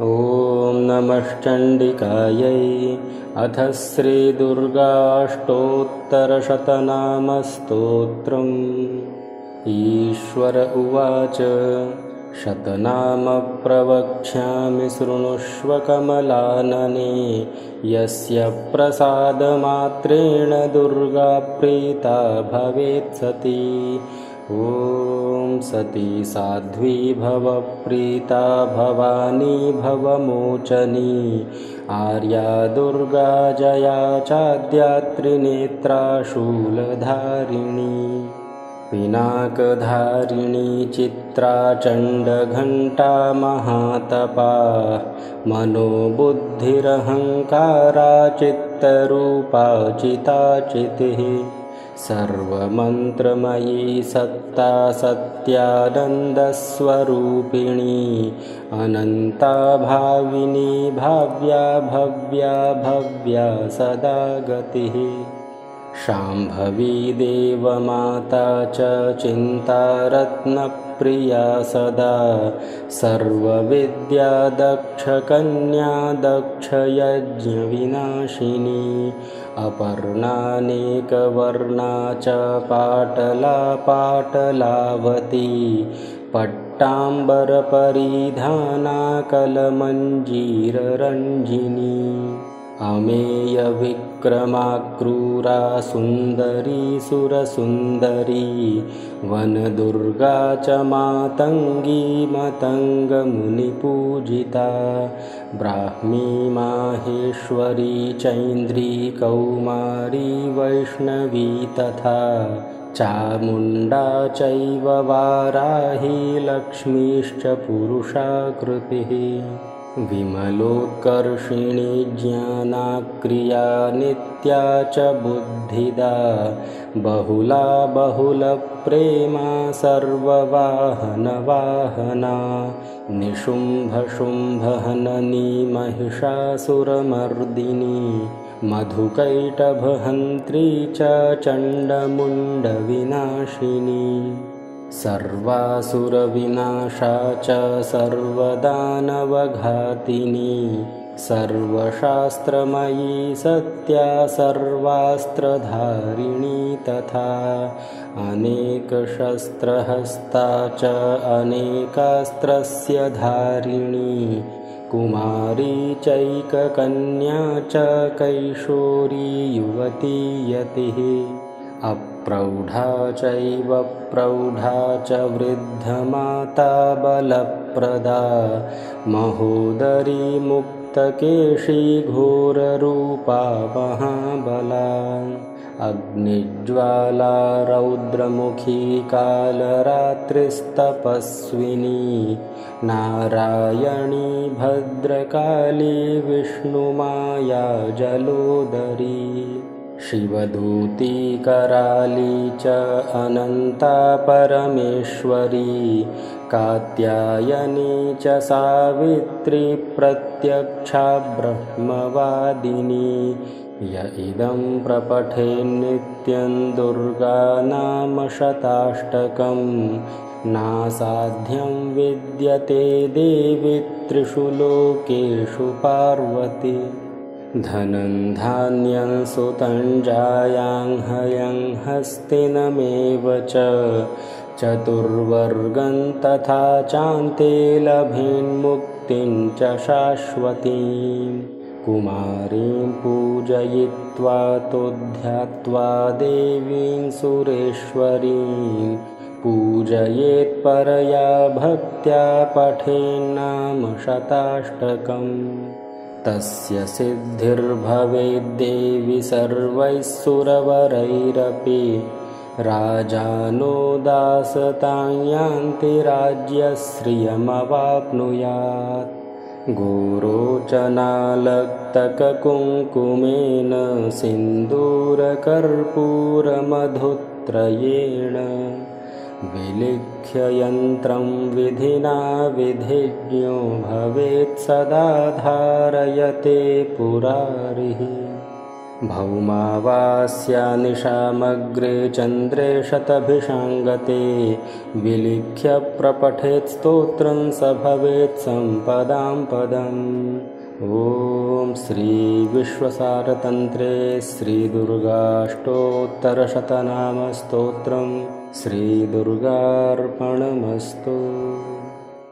ॐ नमश्चण्डिकायै। अथ श्रीदुर्गाष्टोत्तरशतनामस्तोत्रम्। ईश्वर उवाच। शतनाम प्रवक्ष्यामि शृणुष्व कमलानने। यस्य प्रसादमात्रेण दुर्गा प्रीता भवेत् सती। ॐ सती साध्वी भव प्रीता भवानी भवमोचनी। आर्या दुर्गा जया चाद्या त्रिनेत्रा शूलधारिणी। पिनाकधारिणी चित्रा चण्डघण्टा महातपा। मनोबुद्धिरहङ्कारा चित्तरूपा चिताचितिः। सर्वमन्त्रमयी सत्ता सत्यानन्दस्वरूपिणी। अनन्ता भाविनी भाव्या भव्या भव्या सदा गतिः। शाम्भवी देवमाता च चिन्तारत्नप्रिया सदा। सर्वविद्या दक्षकन्या दक्षयज्ञविनाशिनी। अपर्णानेकवर्णा च पाटला पाटलावती। पट्टाम्बरपरिधाना कलमञ्जीररञ्जिनी। अमेयविक्रमा क्रूरा सुन्दरी सुरसुन्दरी। वनदुर्गा च मातङ्गी मतङ्गमुनिपूजिता। ब्राह्मी माहेश्वरी चैन्द्री कौमारी वैष्णवी तथा। चामुण्डा चैव वाराही लक्ष्मीश्च पुरुषाकृतिः। विमलोत्कर्षिणी ज्ञानाक्रिया नित्या च बुद्धिदा। बहुला बहुलप्रेमा सर्ववाहनवाहना। निशुम्भशुम्भहननी महिषासुरमर्दिनी। मधुकैटभहन्त्री च चण्डमुण्डविनाशिनी। सर्वासुरविनाशा च सर्वदानवघातिनी। सर्वशास्त्रमयी सत्या सर्वास्त्रधारिणी तथा। अनेकशस्त्रहस्ता च अनेकास्त्रस्य धारिणी। कुमारी चैककन्या च कैशोरी युवती यतिः। अप्रौढा चैव प्रौढा च वृद्धमाता बलप्रदा। महोदरी मुक्तकेशी घोररूपा महाबला। अग्निज्वाला रौद्रमुखी कालरात्रिस्तपस्विनी। नारायणी भद्रकाली विष्णुमाया जलोदरी। शिवदूती कराली च अनन्ता परमेश्वरी। कात्यायनी च सावित्री प्रत्यक्षा ब्रह्मवादिनी। य इदं प्रपठेन्नित्यं दुर्गानामशताष्टकं। नासाध्यं विद्यते देवि त्रिषु लोकेषु पार्वती। धनं धान्यं सुतं जायां हयं हस्तिनमेव च। चतुर्वर्गं तथा चान्ते लभेन्मुक्तिं च शाश्वतीं। कुमारीं पूजयित्वा तो ध्यात्वा देवीं सुरेश्वरीं। पूजयेत् परया भक्त्या पठेन्नाम शताष्टकम्। तस्य सिद्धिर्भवेद्देवि सर्वैः सुरवरैरपि। राजानो दासतां यान्ति राज्यश्रियमवाप्नुयात्। गोरोचनालक्तककुङ्कुमेन सिन्दूरकर्पूरमधुत्रयेण। विलिख्य यन्त्रं विधिना विधिज्ञो भवेत् सदा धारयते पुरारिः। भौमावास्यानिशामग्रे चन्द्रे शतभिषाङ्गते विलिख्य प्रपठेत् स्तोत्रं स भवेत् सम्पदां पदम्। ॐ श्रीविश्वसारतन्त्रे श्रीदुर्गाष्टोत्तरशतनामस्तोत्रं श्रीदुर्गार्पणमस्तु।